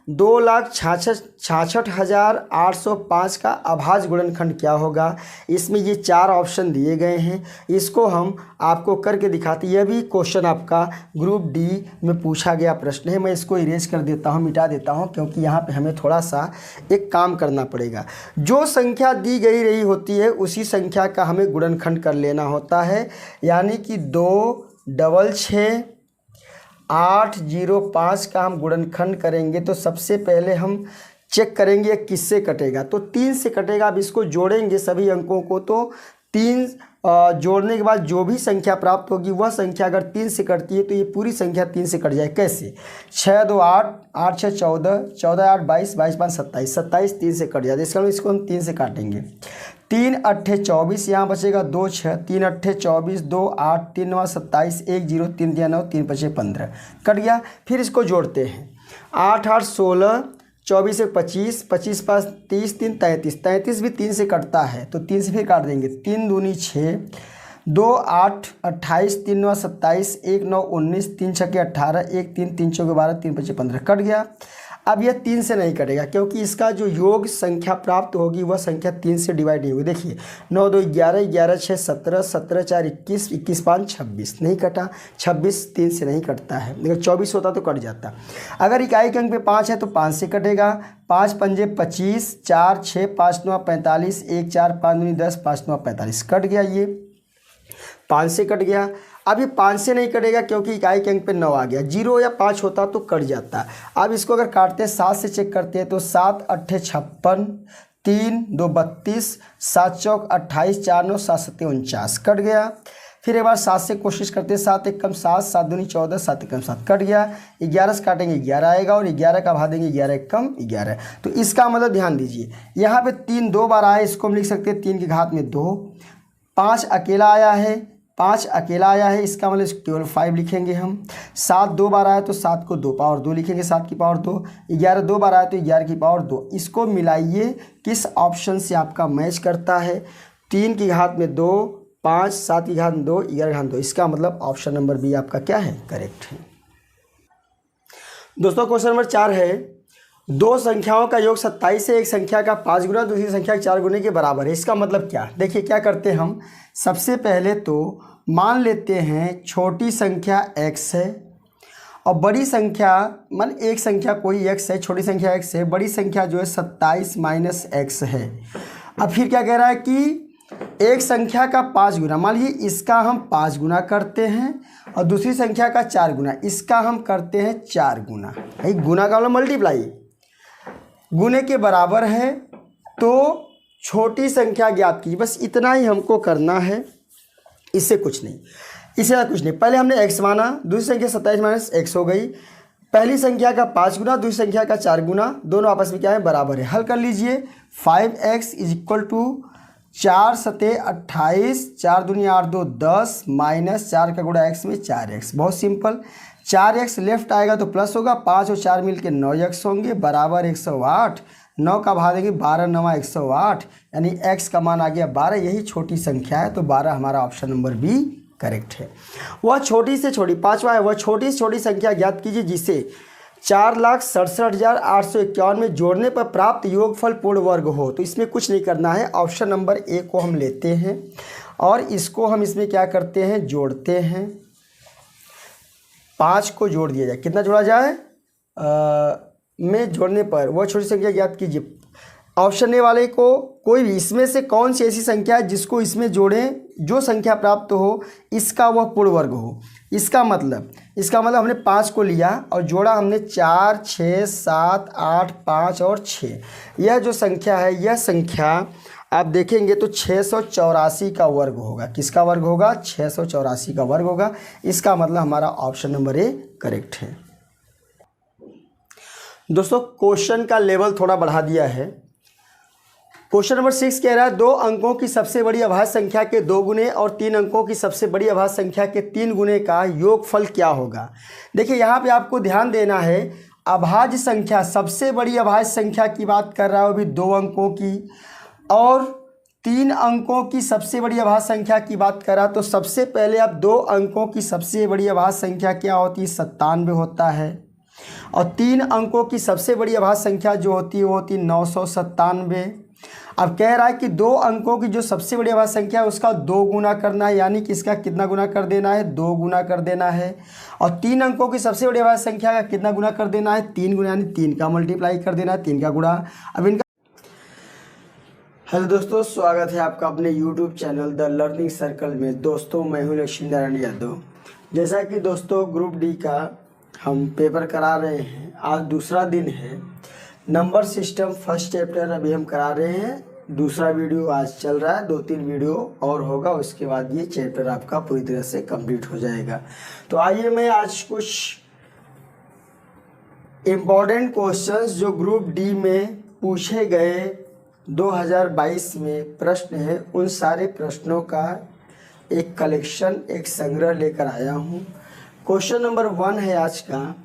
2,66,805 का अभाज्य गुणनखंड क्या होगा। इसमें ये 4 ऑप्शन दिए गए हैं, इसको हम आपको करके दिखाते हैं। यह भी क्वेश्चन आपका ग्रुप डी में पूछा गया प्रश्न है। मैं इसको इरेज कर देता हूँ, मिटा देता हूँ, क्योंकि यहाँ पे हमें थोड़ा सा एक काम करना पड़ेगा। जो संख्या दी गई रही होती है उसी संख्या का हमें गुणनखंड कर लेना होता है, यानी कि 266,805 का हम गुणनखंड करेंगे तो सबसे पहले हम चेक करेंगे किससे कटेगा, तो 3 से कटेगा। अब इसको जोड़ेंगे सभी अंकों को, तो 3 जोड़ने के बाद जो भी संख्या प्राप्त होगी वह संख्या अगर 3 से कटती है तो ये पूरी संख्या 3 से कट जाए। कैसे? 6 2 8, 8 6 14, 14 8 22, 22 5 27, 27 3 से कट जाए। इसका इसको हम 3 से काटेंगे। 3 8 24, यहाँ बचेगा 2 6, 3 8 24, 2 8, 3 9 27, 1 0, 3 दिया 9, 3 5 15, कट गया। फिर इसको जोड़ते हैं। 8 8 16, 24 1 25, 25 5 30, 3 33, 33 भी 3 से कटता है तो 3 से फिर काट देंगे। 3 दूनी 6, 2 8 28, 3 9 27, 1 9 19, 3 6 18, 1 3, 3 4 12, 3 5 15, कट गया। अब यह 3 से नहीं कटेगा क्योंकि इसका जो योग संख्या प्राप्त होगी वह संख्या 3 से डिवाइड नहीं होगी। देखिए 9 2 11, 11 6 17, 17 4 21, 21 5 26, नहीं कटा। 26 3 से नहीं कटता है, अगर 24 होता तो कट जाता। अगर इकाई के अंक पे 5 है तो 5 से कटेगा। 5 पंजे 25, 4 6, 5 9 45, 1 4, 5 दूनी 10, 5 9 45, कट गया। ये 5 से कट गया। अब ये 5 से नहीं कटेगा क्योंकि इकाई के अंक पे 9 आ गया। 0 या 5 होता तो कट जाता। अब इसको अगर काटते हैं 7 से चेक करते हैं तो 7 8 56, 3 2 32, 7 चौक 28, 4 9 7 7 49, कट गया। फिर एक बार 7 से कोशिश करते हैं। 7 1 कम 7, 7 दूनी 14, 7 1 कम 7, कट गया। 11 से काटेंगे 11 आएगा और 11 का भाग देंगे 11 1 कम 11। तो इसका मतलब ध्यान दीजिए, यहाँ पे 3 2 बार आया, इसको हम लिख सकते हैं 3 की घात में 2। 5 अकेला आया है, 5 अकेला आया है, इसका मतलब केवल 5 लिखेंगे हम। 7 2 बार आया तो 7 को 2 पावर 2 लिखेंगे, 7 की पावर 2। 11 2 बार आया तो 11 की पावर 2। इसको मिलाइए किस ऑप्शन से आपका मैच करता है। 3 की घात में 2, 5, 7 की घात में 2, 11 की घात में 2, इसका मतलब ऑप्शन नंबर बी आपका क्या है, करेक्ट है। दोस्तों क्वेश्चन नंबर 4 है, दो संख्याओं का योग 27 है। एक संख्या का 5 गुना दूसरी संख्या के 4 गुने के बराबर है। इसका मतलब क्या? देखिए क्या करते हैं हम, सबसे पहले तो मान लेते हैं छोटी संख्या x है और बड़ी संख्या मान एक संख्या कोई x है, छोटी संख्या x है, बड़ी संख्या जो है 27 माइनस x है। अब फिर क्या कह रहा है कि एक संख्या का 5 गुना, मान लीजिए इसका हम 5 गुना करते हैं और दूसरी संख्या का 4 गुना, इसका हम करते हैं 4 गुना। गुना का मतलब मल्टीप्लाई, गुने के बराबर है तो छोटी संख्या ज्ञात कीजिए। बस इतना ही हमको करना है, इससे कुछ नहीं, इससे कुछ नहीं। पहले हमने x माना, दूसरी संख्या 27 माइनस x हो गई। पहली संख्या का 5 गुना दूसरी संख्या का 4 गुना, दोनों आपस में क्या है, बराबर है। हल कर लीजिए। 5x इज इक्वल टू 4 सते 28, 4 दूनी 8 2 10 माइनस 4 का गुणा x में 4x। बहुत सिंपल। 4x लेफ्ट आएगा तो प्लस होगा, 5 और 4 मिलके 9x होंगे, बराबर 108। 9 का भाग देंगे 12 9 108, यानी x का मान आ गया 12। यही छोटी संख्या है तो 12 हमारा ऑप्शन नंबर बी करेक्ट है। वह छोटी से छोटी, 5वां है, वह छोटी से छोटी संख्या ज्ञात कीजिए जिसे 4,67,851 में जोड़ने पर प्राप्त योगफल पूर्ण वर्ग हो। तो इसमें कुछ नहीं करना है, ऑप्शन नंबर ए को हम लेते हैं और इसको हम इसमें क्या करते हैं, जोड़ते हैं। 5 को जोड़ दिया जाए, कितना जोड़ा जाए, में जोड़ने पर वह छोटी संख्या ज्ञात कीजिए। ऑप्शन ए वाले को कोई भी इसमें से कौन सी ऐसी संख्या है जिसको इसमें जोड़ें, जो संख्या प्राप्त हो इसका वह पूर्ण वर्ग हो। इसका मतलब हमने 5 को लिया और जोड़ा हमने 4 6 7 8 5 और 6। यह जो संख्या है, यह संख्या आप देखेंगे तो 684 का वर्ग होगा। किसका वर्ग होगा, 684 का वर्ग होगा। इसका मतलब हमारा ऑप्शन नंबर ए करेक्ट है। दोस्तों क्वेश्चन का लेवल थोड़ा बढ़ा दिया है। क्वेश्चन नंबर 6 कह रहा है 2 अंकों की सबसे बड़ी अभाज्य संख्या के 2 गुने और 3 अंकों की सबसे बड़ी अभाज्य संख्या के 3 गुने का योगफल क्या होगा। देखिए यहाँ पे आपको ध्यान देना है, अभाज्य संख्या, सबसे बड़ी अभाज्य संख्या की बात कर रहा है, वो भी 2 अंकों की, और 3 अंकों की सबसे बड़ी अभाज्य संख्या की बात कर रहा है। तो सबसे पहले अब 2 अंकों की सबसे बड़ी अभाज्य संख्या क्या होती है, 97 होता है। और 3 अंकों की सबसे बड़ी अभाज्य संख्या जो होती है वो होती है 997। अब कह रहा है कि 2 अंकों की जो सबसे बड़ी अभाज्य संख्या है उसका 2 गुना करना है, यानी कि इसका कितना गुना कर देना है, 2 गुना कर देना है। और 3 अंकों की सबसे बड़ी अभाज्य संख्या का कितना गुना कर देना है, 3 गुना, यानी 3 का मल्टीप्लाई कर देना है, 3 का गुणा। अब इनका हेलो दोस्तों, स्वागत है आपका अपने YouTube channel the learning circle में। दोस्तों मैं हूं लक्ष्मी नारायण यादव। जैसा कि दोस्तों ग्रुप डी का हम पेपर करा रहे हैं, आज दूसरा दिन है। नंबर सिस्टम फर्स्ट चैप्टर अभी हम करा रहे हैं, दूसरा वीडियो आज चल रहा है, 2-3 वीडियो और होगा, उसके बाद ये चैप्टर आपका पूरी तरह से कंप्लीट हो जाएगा। तो आइए मैं आज कुछ इम्पॉर्टेंट क्वेश्चंस जो ग्रुप डी में पूछे गए 2022 में प्रश्न है, उन सारे प्रश्नों का एक कलेक्शन, एक संग्रह लेकर आया हूँ। क्वेश्चन नंबर 1 है आज का,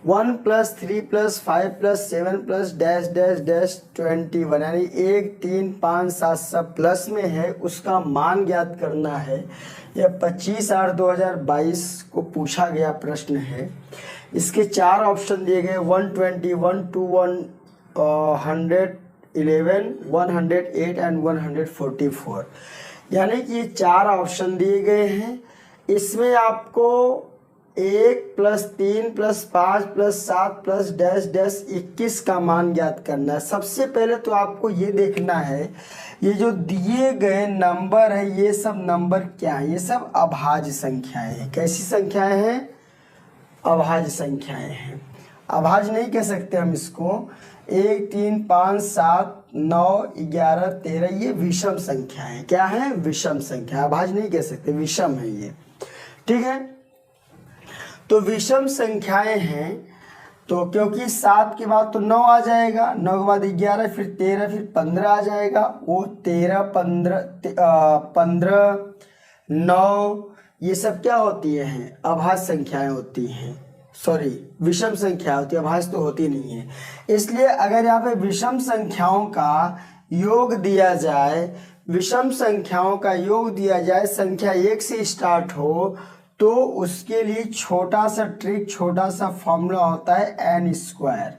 1 + 3 + 5 + 7 + डैश डैश डैश 21, यानी 1 3 5 7 सब प्लस में है, उसका मान ज्ञात करना है। यह 25/8/2022 को पूछा गया प्रश्न है। इसके 4 ऑप्शन दिए गए, 120, 121, 111, 108 एंड 144, यानी कि ये 4 ऑप्शन दिए गए हैं। इसमें आपको 1 + 3 + 5 + 7 + डैश डैश 21 का मान ज्ञात करना है। सबसे पहले तो आपको ये देखना है, ये जो दिए गए नंबर है, ये सब नंबर क्या है, ये सब अभाज्य संख्याएं हैं। कैसी संख्याएं हैं? अभाज्य संख्याएं हैं। अभाज्य नहीं कह सकते हम इसको। 1 3 5 7 9 11 13 ये विषम संख्या है। क्या है? विषम संख्या। अभाज्य नहीं कह सकते, विषम है ये, ठीक है। तो विषम संख्याएं हैं, तो क्योंकि 7 के बाद तो 9 आ जाएगा, 9 के बाद 11, फिर 13, फिर 15 आ जाएगा। वो 13 15 9 ये सब क्या होती हैं? अभाज्य संख्याएं होती हैं, सॉरी विषम संख्या होती है, अभाज्य तो होती नहीं है। इसलिए अगर यहाँ पे विषम संख्याओं का योग दिया जाए, विषम संख्याओं का योग दिया जाए, संख्या 1 से स्टार्ट हो, तो उसके लिए छोटा सा ट्रिक, छोटा सा फॉर्मूला होता है n²।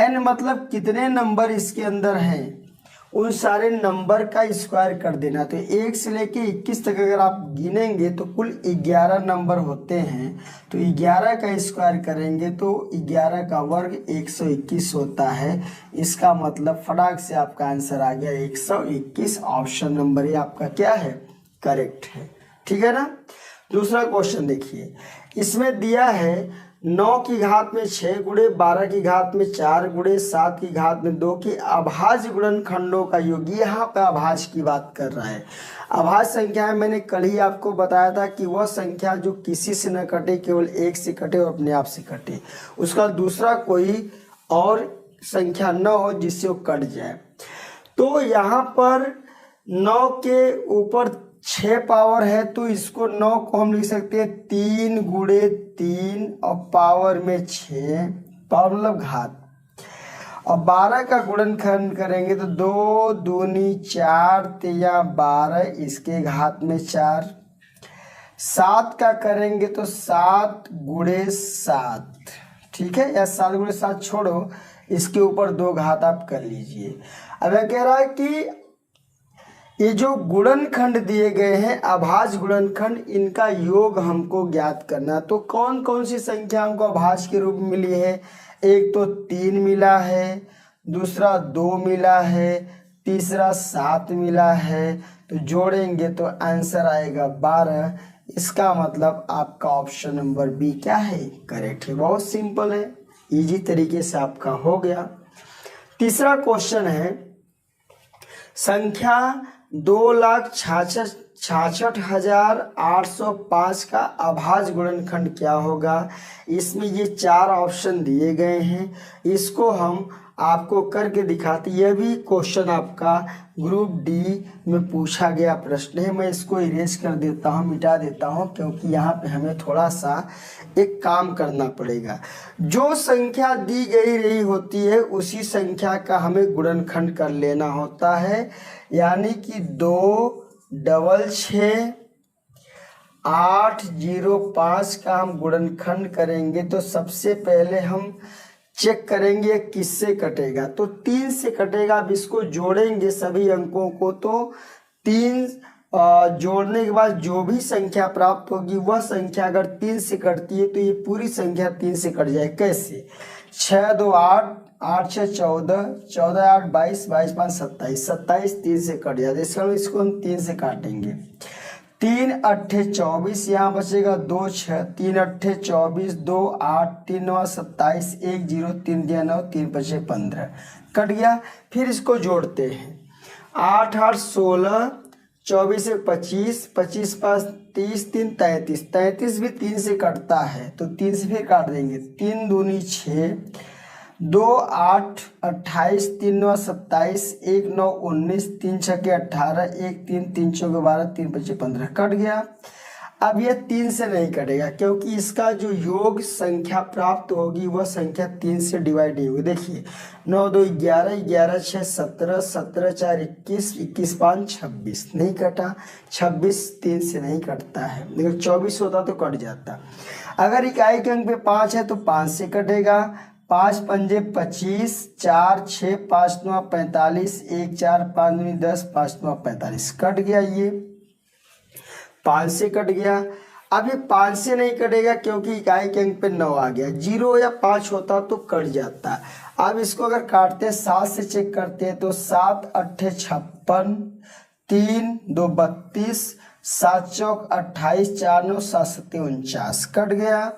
n मतलब कितने नंबर इसके अंदर हैं, उन सारे नंबर का स्क्वायर कर देना। तो 1 से लेके 21 तक अगर आप गिनेंगे तो कुल 11 नंबर होते हैं। तो 11 का स्क्वायर करेंगे तो 11 का वर्ग 121 होता है। इसका मतलब फटाक से आपका आंसर आ गया 121। ऑप्शन नंबर ये आपका क्या है? करेक्ट है, ठीक है ना। दूसरा क्वेश्चन देखिए, इसमें दिया है 9 की घात में 6 गुणे 12 की घात में 4 गुणे 7 की घात में 2 की अभाज्य गुणनखंडों का योग। यहाँ पे अभाज्य की बात कर रहा है। अभाज्य संख्या है, मैंने कल ही आपको बताया था कि वह संख्या जो किसी से न कटे, केवल 1 से कटे और अपने आप से कटे, उसका दूसरा कोई और संख्या न हो जिससे वो कट जाए। तो यहाँ पर 9 के ऊपर 6 पावर है, तो इसको 9 को हम लिख सकते हैं 3 गुणे 3 और पावर में 6, पावर मतलब घात। और 12 का गुणनखंड करेंगे तो 2 दूनी 4 तिया 12, इसके घात में 4। 7 का करेंगे तो 7 गुणे 7, ठीक है, या 7 गुणे 7 छोड़ो, इसके ऊपर 2 घात आप कर लीजिए। अब यह कह रहा है कि ये जो गुणनखंड दिए गए हैं, अभाज्य गुणनखंड, इनका योग हमको ज्ञात करना। तो कौन कौन सी संख्या हमको अभाज्य के रूप में मिली है? एक तो 3 मिला है, दूसरा 2 मिला है, तीसरा 7 मिला है। तो जोड़ेंगे तो आंसर आएगा 12। इसका मतलब आपका ऑप्शन नंबर बी क्या है? करेक्ट है। बहुत सिंपल है, इजी तरीके से आपका हो गया। तीसरा क्वेश्चन है, संख्या 2,66,805 का अभाज्य गुणनखंड क्या होगा? इसमें ये 4 ऑप्शन दिए गए हैं, इसको हम आपको करके दिखाते। यह भी क्वेश्चन आपका ग्रुप डी में पूछा गया प्रश्न है। मैं इसको इरेज कर देता हूँ, मिटा देता हूँ, क्योंकि यहाँ पे हमें थोड़ा सा एक काम करना पड़ेगा। जो संख्या दी गई रही होती है उसी संख्या का हमें गुणनखंड कर लेना होता है, यानी कि 2 डबल 6 805 का हम गुणनखंड करेंगे तो सबसे पहले हम चेक करेंगे किससे कटेगा, तो 3 से कटेगा। अब इसको जोड़ेंगे सभी अंकों को, तो 3 जोड़ने के बाद जो भी संख्या प्राप्त होगी वह संख्या अगर 3 से कटती है तो ये पूरी संख्या 3 से कट जाए। कैसे? 6 2 8, 8 6 14, 14 8 22, 22 5 27, 27 3 से कट जाए। इसको हम 3 से काटेंगे। 3 अट्ठे 24, यहाँ बचेगा 2 6, 3 अट्ठे 24, 2 8, 3 9 27, 1 0, 3 दिया 9, 3 5 15, कट गया। फिर इसको जोड़ते हैं। 8 8 16, 24 से 25, 25 5 30, 3 33, 33 भी 3 से कटता है तो 3 से फिर काट देंगे। 3 दूनी 6, 2 8 28, 3 9 27, 1 9 19, 3 6 18, 1 3, 3 4 12, 3 5 15, कट गया। अब यह 3 से नहीं कटेगा क्योंकि इसका जो योग संख्या प्राप्त होगी वह संख्या 3 से डिवाइड नहीं होगी। देखिए 9 2 11, 11 6 17, 17 4 21, 21 5 26, नहीं कटा। 26 3 से नहीं कटता है, अगर 24 होता तो कट जाता। अगर इकाई के अंक पे 5 है तो 5 से कटेगा। 5 पंजे 25, 4 6, 5 9 45, 1 4, 5 दूनी 10, 5 9 45, कट गया। ये 5 से कट गया। अब ये 5 से नहीं कटेगा क्योंकि इकाई के अंक पे 9 आ गया। 0 या 5 होता तो कट जाता। अब इसको अगर काटते हैं 7 से चेक करते हैं तो 7 अट्ठे 56, 3 2 32, 7 चौक 28, 4 9 7 7 49, कट गया।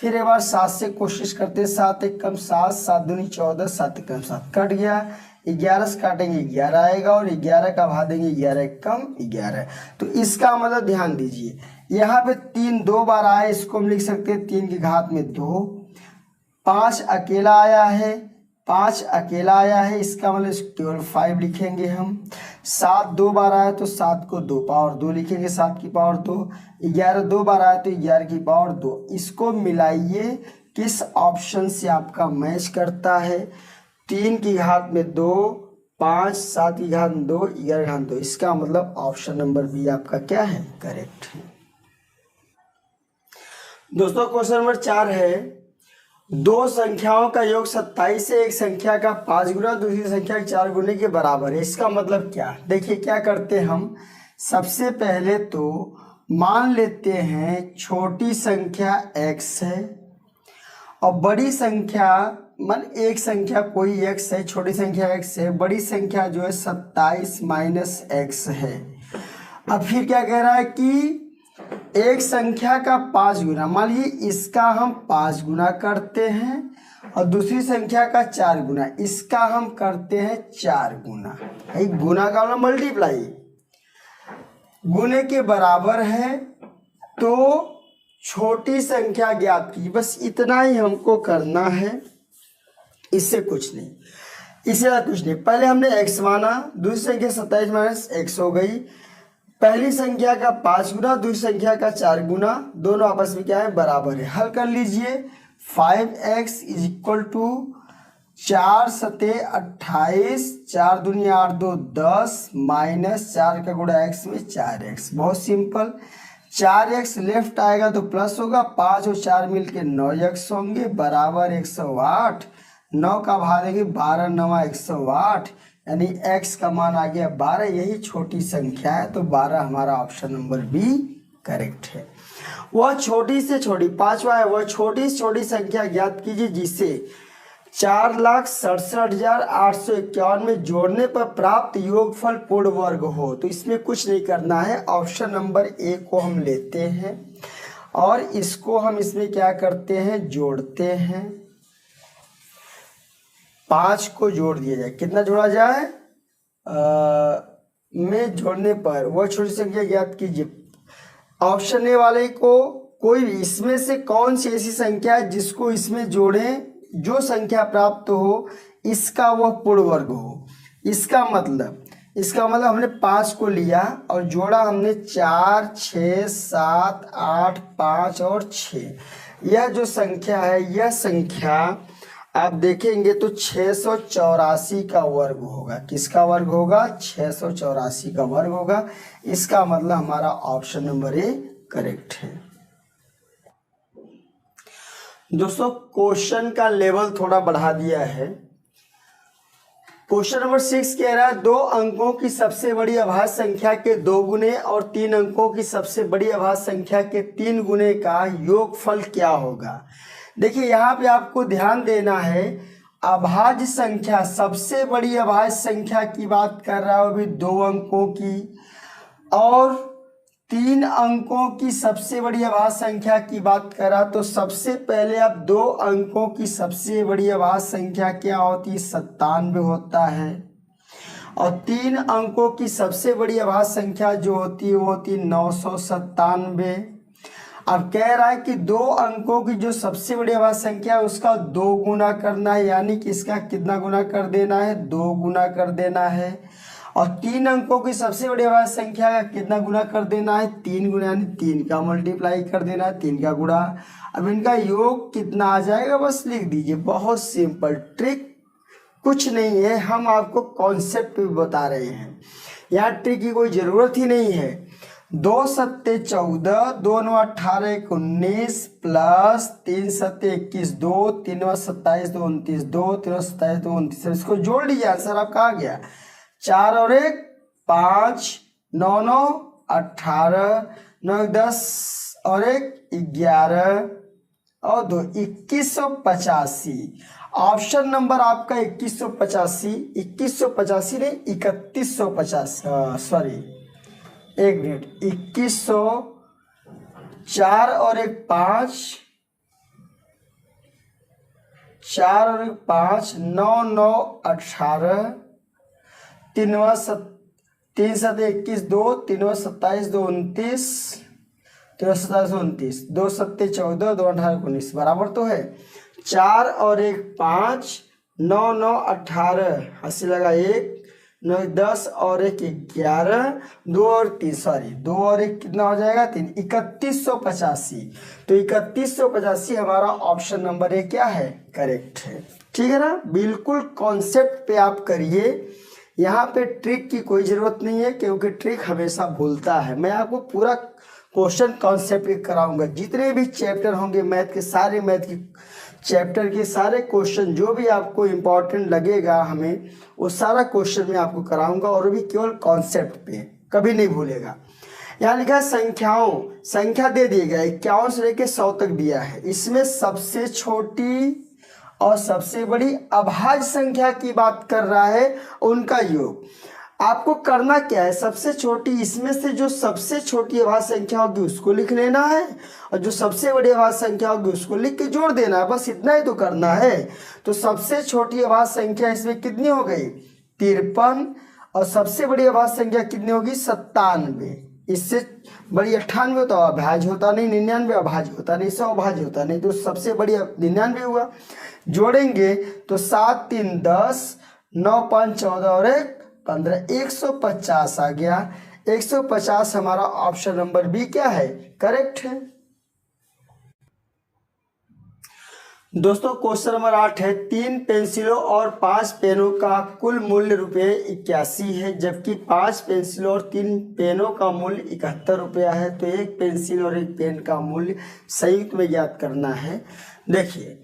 फिर एक बार 7 से कोशिश करते हैं। 7 1 कम 7, 7 दूनी 14, 7 1 कम 7, कट गया। 11 से काटेंगे 11 आएगा और 11 का भाग देंगे 11 कम 11। तो इसका मतलब ध्यान दीजिए यहाँ पे 3 2 बार आए, इसको हम लिख सकते हैं 3 की घात में 2। 5 अकेला आया है, 5 अकेला आया है, इसका मतलब केवल 5 लिखेंगे हम। 7 2 बार आया तो 7 को 2 पावर 2 लिखेंगे, 7 की पावर 2। 11 2 बार आया तो 11 की पावर 2। इसको मिलाइए किस ऑप्शन से आपका मैच करता है। 3 की घात में 2, 5, 7 की घात में 2, 11 की घात में 2, इसका मतलब ऑप्शन नंबर बी आपका क्या है? करेक्ट है। दोस्तों क्वेश्चन नंबर 4 है, दो संख्याओं का योग 27 से एक संख्या का 5 गुना दूसरी संख्या के 4 गुने के बराबर है। इसका मतलब क्या? देखिए क्या करते हैं हम, सबसे पहले तो मान लेते हैं छोटी संख्या x है और बड़ी संख्या मन एक संख्या कोई x है, छोटी संख्या x है, बड़ी संख्या जो है 27 माइनस x है। अब फिर क्या कह रहा है कि एक संख्या का 5 गुना, मान लीजिए इसका हम 5 गुना करते हैं और दूसरी संख्या का 4 गुना, इसका हम करते हैं 4 गुना। एक गुना का मतलब मल्टीप्लाई, गुने के बराबर है तो छोटी संख्या ज्ञात कीजिए। बस इतना ही हमको करना है, इससे कुछ नहीं, इससे कुछ नहीं। पहले हमने x माना, दूसरी संख्या 27 माइनस x हो गई। पहली संख्या का 5 गुना, दूसरी संख्या का 4 गुना, दोनों आपस में क्या है? बराबर है। हल कर लीजिए। 5x इज इक्वल टू 4 सते 28, 4 दूनी 8 2 10 माइनस 4 का गुणा x में 4x। बहुत सिंपल। 4x लेफ्ट आएगा तो प्लस होगा, 5 और 4 मिलके 9x होंगे, बराबर 108। 9 का भाग देंगे 12 9 108, यानी x का मान आ गया 12। यही छोटी संख्या है तो 12 हमारा ऑप्शन नंबर बी करेक्ट है। वह छोटी से छोटी, पांचवा है, वह छोटी से छोटी संख्या ज्ञात कीजिए जिसे 4,67,851 में जोड़ने पर प्राप्त योगफल पूर्ण वर्ग हो। तो इसमें कुछ नहीं करना है, ऑप्शन नंबर ए को हम लेते हैं और इसको हम इसमें क्या करते हैं? जोड़ते हैं। 5 को जोड़ दिया जाए, कितना जोड़ा जाए? में जोड़ने पर वह छोटी संख्या ज्ञात कीजिए। ऑप्शन ए वाले को कोई भी इसमें से कौन सी ऐसी संख्या है जिसको इसमें जोड़ें, जो संख्या प्राप्त हो इसका वह पूर्ण वर्ग हो। इसका मतलब हमने 5 को लिया और जोड़ा हमने 4 6 7 8 5 और 6। यह जो संख्या है, यह संख्या आप देखेंगे तो 684 का वर्ग होगा। किसका वर्ग होगा? 684 का वर्ग होगा। इसका मतलब हमारा ऑप्शन नंबर ए करेक्ट है। दोस्तों क्वेश्चन का लेवल थोड़ा बढ़ा दिया है। क्वेश्चन नंबर 6 कह रहा है 2 अंकों की सबसे बड़ी अभाज्य संख्या के 2 गुने और 3 अंकों की सबसे बड़ी अभाज्य संख्या के 3 गुने का योगफल क्या होगा। देखिए यहाँ पे आपको ध्यान देना है, अभाज्य संख्या, सबसे बड़ी अभाज्य संख्या की बात कर रहा है, वो भी 2 अंकों की, और 3 अंकों की सबसे बड़ी अभाज्य संख्या की बात करा। तो सबसे पहले अब 2 अंकों की सबसे बड़ी अभाज्य संख्या क्या होती है, 97 होता है, और 3 अंकों की सबसे बड़ी अभाज्य संख्या जो होती है वो होती है 997। अब कह रहा है कि 2 अंकों की जो सबसे बड़ी अभाज्य संख्या है उसका 2 गुना करना है, यानी कि इसका कितना गुना कर देना है, 2 गुना कर देना है, और 3 अंकों की सबसे बड़ी अभाज्य संख्या का कितना गुना कर देना है, 3 गुना, यानी 3 का मल्टीप्लाई कर देना है, 3 का गुणा। अब इनका योग कितना आ जाएगा बस लिख दीजिए। बहुत सिंपल ट्रिक, कुछ नहीं है, हम आपको कॉन्सेप्ट भी बता रहे हैं, यहाँ ट्रिक की कोई ज़रूरत ही नहीं है। 2 सत्ते 14, 2 9 18 1 19 प्लस 3 सत्ते 21 2, 3 9 27 2 29 2, 3 9 27 2 29, इसको जोड़ लीजिए, आंसर आपका आ गया। 4 और 1 5, 9 9 18, 9 10 और 1 11 और 2 2185। ऑप्शन नंबर आपका 2185, 2185 नहीं 3150, सॉरी एक मिनट, 2100, 4 और 1 5, 4 और 1 5, 9 9 18, 3 7 21 2, 3 27 2 29, 3 27 29, 2 सत्ते 14, 2 18 19 बराबर तो है। 4 और 1 5, 9 9 18, हंसी लगा 1, 9 10 और 1 11, 2 और 3 सॉरी 2 और 1 कितना हो जाएगा 3, 3185। तो 3185 हमारा ऑप्शन नंबर 1 क्या है, करेक्ट है। ठीक है ना, बिल्कुल कॉन्सेप्ट पे आप करिए, यहाँ पे ट्रिक की कोई ज़रूरत नहीं है, क्योंकि ट्रिक हमेशा भूलता है। मैं आपको पूरा क्वेश्चन कॉन्सेप्ट कराऊंगा, जितने भी चैप्टर होंगे मैथ के, सारे मैथ के चैप्टर के सारे क्वेश्चन जो भी आपको इम्पोर्टेंट लगेगा हमें, वो सारा क्वेश्चन मैं आपको कराऊंगा, और भी केवल कॉन्सेप्ट पे, कभी नहीं भूलेगा। यहाँ लिखा है संख्याओं, संख्या दे दिए गए 51 से लेकर 100 तक दिया है, इसमें सबसे छोटी और सबसे बड़ी अभाज्य संख्या की बात कर रहा है, उनका योग। आपको करना क्या है, सबसे छोटी, इसमें से जो सबसे छोटी अभाज्य संख्या होगी उसको लिख लेना है, और जो सबसे बड़ी अभाज्य संख्या होगी उसको लिख के जोड़ देना है, बस इतना ही तो करना है। तो सबसे छोटी अभाज्य संख्या इसमें कितनी हो गई 53, और सबसे बड़ी अभाज्य संख्या कितनी होगी 97। इससे बड़ी 98 होता है, अभाज्य होता नहीं, 99 अभाज्य होता नहीं, 100 अभाज्य होता नहीं, तो सबसे बड़ी 99 हुआ। जोड़ेंगे तो 7 3 10, 9 5 14 और 1 15, 150 आ गया। 150 हमारा ऑप्शन नंबर बी क्या है, करेक्ट है। दोस्तों क्वेश्चन नंबर 8 है 3 पेंसिलों और 5 पेनों का कुल मूल्य ₹81 है, जबकि 5 पेंसिलों और 3 पेनों का मूल्य 71 रुपया है। तो एक पेंसिल और एक पेन का मूल्य संयुक्त में ज्ञात करना है। देखिए,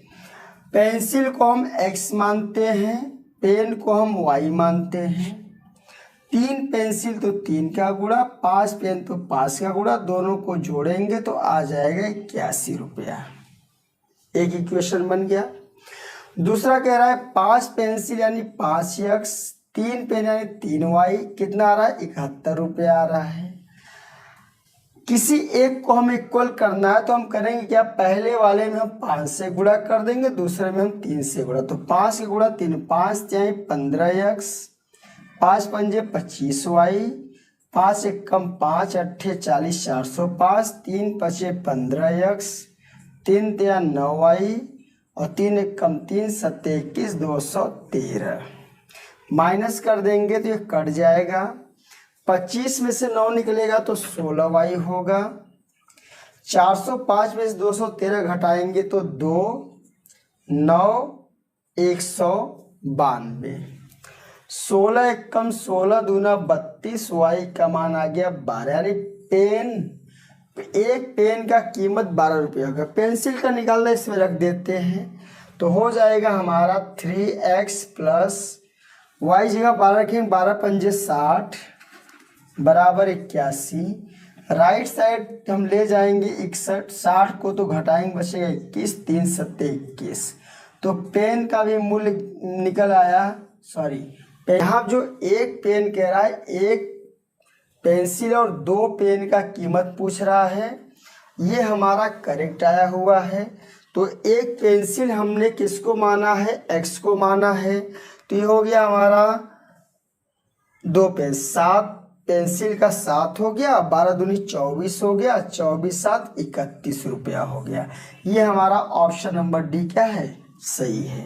पेंसिल को हम x मानते हैं, पेन को हम y मानते हैं। 3 पेंसिल तो 3 का गुणा, 5 पेन तो 5 का गुणा, दोनों को जोड़ेंगे तो आ जाएगा 81 रुपया। एक इक्वेशन बन गया। दूसरा कह रहा है 5 पेंसिल यानी 5x, 3 पेन यानी 3y, कितना आ रहा है 71 रुपया आ रहा है। किसी एक को हम इक्वल करना है तो हम करेंगे क्या, पहले वाले में हम 5 से गुणा कर देंगे, दूसरे में हम 3 से गुणा। तो 5 के गुणा 3, 5 यानी 15x, 5 पंजे 25y, 5 एक कम 5 अट्ठे 40, 405, 3 पचे 15x, 3 तिया 9y, और 3 एक कम 3 सत्ते 21, 213। माइनस कर देंगे तो ये कट जाएगा, 25 में से 9 निकलेगा तो 16y होगा। 405 में से 213 घटाएंगे तो 2 9 192। 16 एक कम 16 दूना 32, y का मान आ गया 12, यानी एक पेन का कीमत 12 रुपये होगा। पेंसिल का निकालना इसमें रख देते हैं तो हो जाएगा हमारा 3x प्लस वाई जगह 12 रखेंगे, 12 पंजे 60 बराबर 81। राइट साइड हम ले जाएंगे 61, 60 को तो घटाएंगे बचेगा 21, 3 सत्ते 21। तो पेन का भी मूल्य निकल आया, सॉरी यहाँ जो एक पेन कह रहा है, एक पेंसिल और 2 पेन का कीमत पूछ रहा है, ये हमारा करेक्ट आया हुआ है। तो एक पेंसिल हमने किसको माना है, x को माना है, तो ये हो गया हमारा 2 पेन, 7 पेंसिल का 7 हो गया, 12 दूनी 24 हो गया, 24 7 31 रुपया हो गया। ये हमारा ऑप्शन नंबर डी क्या है, सही है।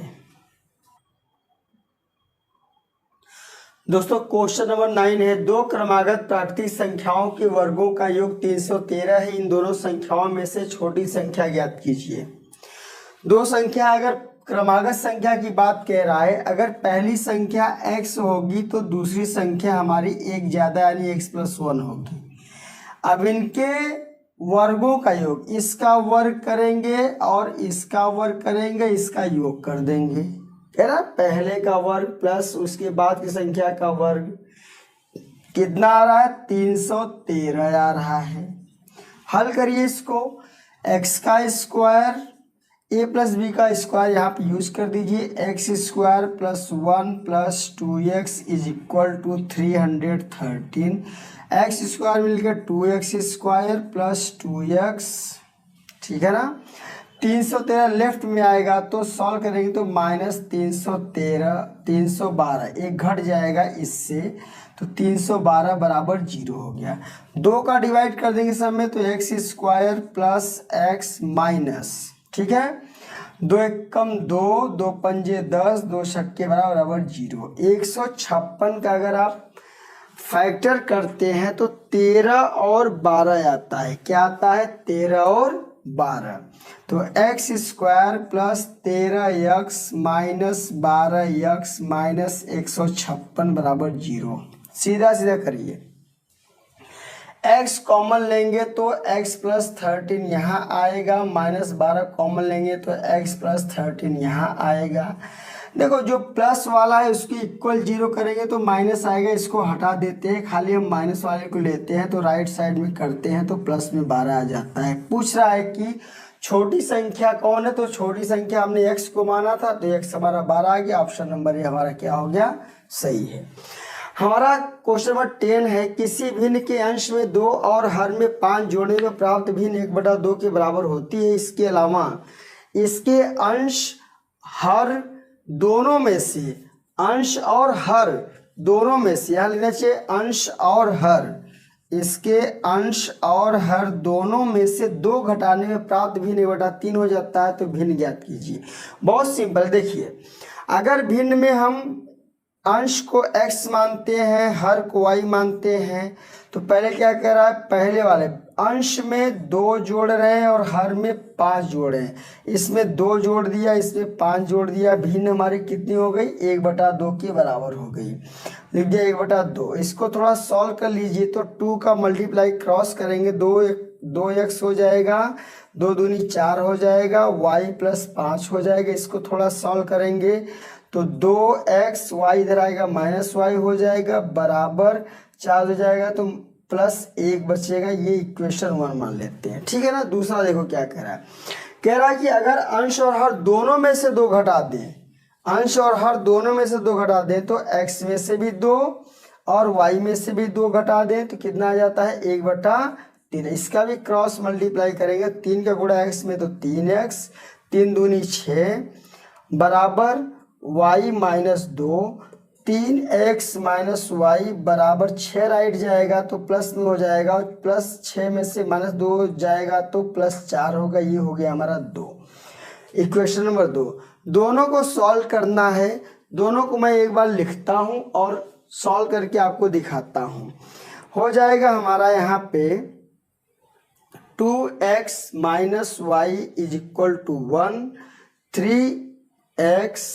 दोस्तों क्वेश्चन नंबर 9 है, 2 क्रमागत प्राकृतिक संख्याओं के वर्गों का योग 313 है, इन दोनों संख्याओं में से छोटी संख्या ज्ञात कीजिए। 2 संख्या अगर क्रमागत संख्या की बात कह रहा है, अगर पहली संख्या x होगी तो दूसरी संख्या हमारी एक ज़्यादा यानी x + 1 होगी। अब इनके वर्गों का योग, इसका वर्ग करेंगे और इसका वर्ग करेंगे, इसका योग कर देंगे, कह रहा पहले का वर्ग प्लस उसके बाद की संख्या का वर्ग, कितना आ रहा है 313 आ रहा है। हल करिए इसको, x का स्क्वायर a + b का स्क्वायर यहाँ पे यूज कर दीजिए, x² + 1 + 2x = 313, x² मिलकर 2x² + 2x, ठीक है ना। 313 लेफ्ट में आएगा तो सॉल्व करेंगे तो -313 312 एक घट जाएगा इससे, तो 312 बराबर 0 हो गया। 2 का डिवाइड कर देंगे सब में तो x² + x-, ठीक है, 2 एकम 2, 2 पंजे 10, 2 छक्के बराबर 0। 156 का अगर आप फैक्टर करते हैं तो 13 और 12 आता है, क्या आता है 13 और 12, तो x² + 13x - 12x - 156 बराबर 0। सीधा सीधा करिए, x कॉमन लेंगे तो x + 13 यहाँ आएगा, -12 कॉमन लेंगे तो x + 13 यहाँ आएगा। देखो जो प्लस वाला है उसकी इक्वल 0 करेंगे तो माइनस आएगा, इसको हटा देते हैं, खाली हम माइनस वाले को लेते हैं तो राइट साइड में करते हैं तो प्लस में 12 आ जाता है। पूछ रहा है कि छोटी संख्या कौन है, तो छोटी संख्या हमने x को माना था तो x हमारा 12 आ गया, ऑप्शन नंबर ए हमारा क्या हो गया, सही है। हमारा क्वेश्चन नंबर 10 है, किसी भिन्न के अंश में 2 और हर में 5 जोड़ने में प्राप्त भिन्न 1/2 के बराबर होती है। इसके अलावा इसके अंश हर दोनों में से, अंश और हर दोनों में से, यहाँ लिखना चाहिए अंश और हर, इसके अंश और हर दोनों में से 2 घटाने में प्राप्त भिन्न 1/3 हो जाता है, तो भिन्न ज्ञात कीजिए। बहुत सिंपल, देखिए अगर भिन्न में हम अंश को x मानते हैं, हर को y मानते हैं, तो पहले क्या कर रहा है, पहले वाले अंश में 2 जोड़ रहे हैं और हर में 5 जोड़े हैं, इसमें 2 जोड़ दिया, इसमें 5 जोड़ दिया, भिन्न हमारी कितनी हो गई 1/2 के बराबर हो गई, लिख दिया 1/2। इसको थोड़ा सॉल्व कर लीजिए तो 2 का मल्टीप्लाई क्रॉस करेंगे 2x हो जाएगा, 2 दूनी 4 हो जाएगा, y + 5 हो जाएगा। इसको थोड़ा सॉल्व करेंगे तो 2x, y इधर आएगा -y हो जाएगा, बराबर 4 हो जाएगा, तो +1 बचेगा। ये इक्वेशन 1 मान लेते हैं, ठीक है ना। दूसरा देखो क्या कह रहा है, कह रहा है कि अगर अंश और हर दोनों में से 2 घटा दें, अंश और हर दोनों में से 2 घटा दें तो x में से भी 2 और y में से भी 2 घटा दें तो कितना आ जाता है 1/3। इसका भी क्रॉस मल्टीप्लाई करेंगे, 3 का गुणा x में तो 3x, 3 दूनी 6 बराबर y - 2, 3x - y बराबर 6 राइट जाएगा तो प्लस में हो जाएगा, और +6 में से -2 जाएगा तो +4 होगा। ये हो गया हमारा 2, इक्वेशन नंबर 2। दोनों को सॉल्व करना है, दोनों को मैं एक बार लिखता हूँ और सॉल्व करके आपको दिखाता हूँ। हो जाएगा हमारा यहाँ पे 2x - y = 1, 3x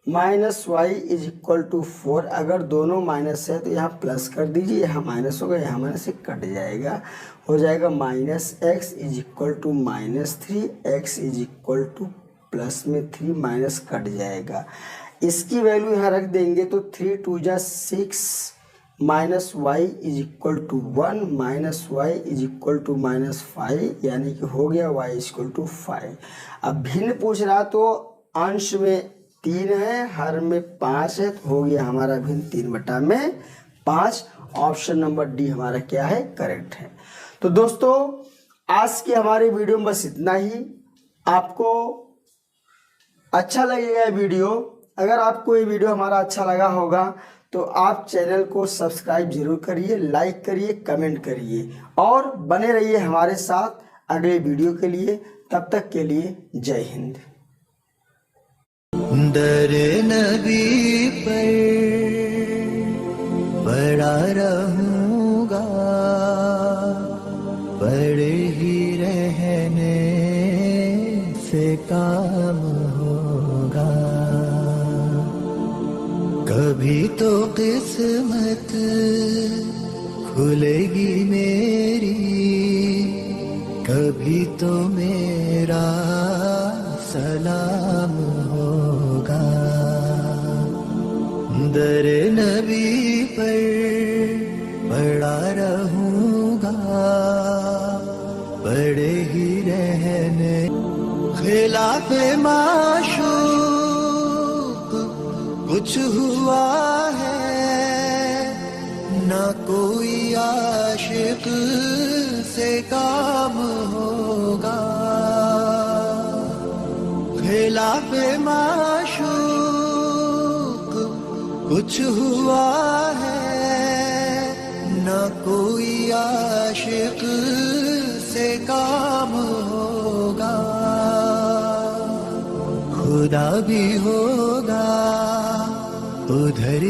minus y is equal to 4। अगर दोनों माइनस है तो यहाँ प्लस कर दीजिए, यहाँ माइनस होगा, यहाँ माइनस से कट जाएगा, हो जाएगा minus x is equal to -3, x is equal to plus में 3 माइनस कट जाएगा। इसकी वैल्यू यहाँ रख देंगे तो 3 2 जा 6 minus y is equal to 1 minus y is equal to -5, यानी कि हो गया वाई इज इक्वल टू 5। अब भिन्न पूछ रहा तो अंश में 3 है, हर में 5 है, तो हो गया हमारा भिन्न 3/5। ऑप्शन नंबर डी हमारा क्या है, करेक्ट है। तो दोस्तों आज की हमारी वीडियो में बस इतना ही। आपको अच्छा लगेगा ये वीडियो। अगर आपको ये वीडियो हमारा अच्छा लगा होगा तो आप चैनल को सब्सक्राइब जरूर करिए, लाइक करिए, कमेंट करिए और बने रहिए हमारे साथ अगले वीडियो के लिए। तब तक के लिए जय हिंद। दर नबी पर पड़ा रहूंगा, पड़े ही रहने से काम होगा। कभी तो किस्मत खुलेगी मेरी, कभी तो मेरा सलाम होगा। दर नबी पर पड़ा रहूंगा, पड़े ही रहने। खिलाफे माशूक कुछ हुआ है, ना कोई आशिक से काम होगा। खिलाफे माशूक कुछ हुआ है, ना कोई आशिक से काम होगा। खुदा भी होगा उधर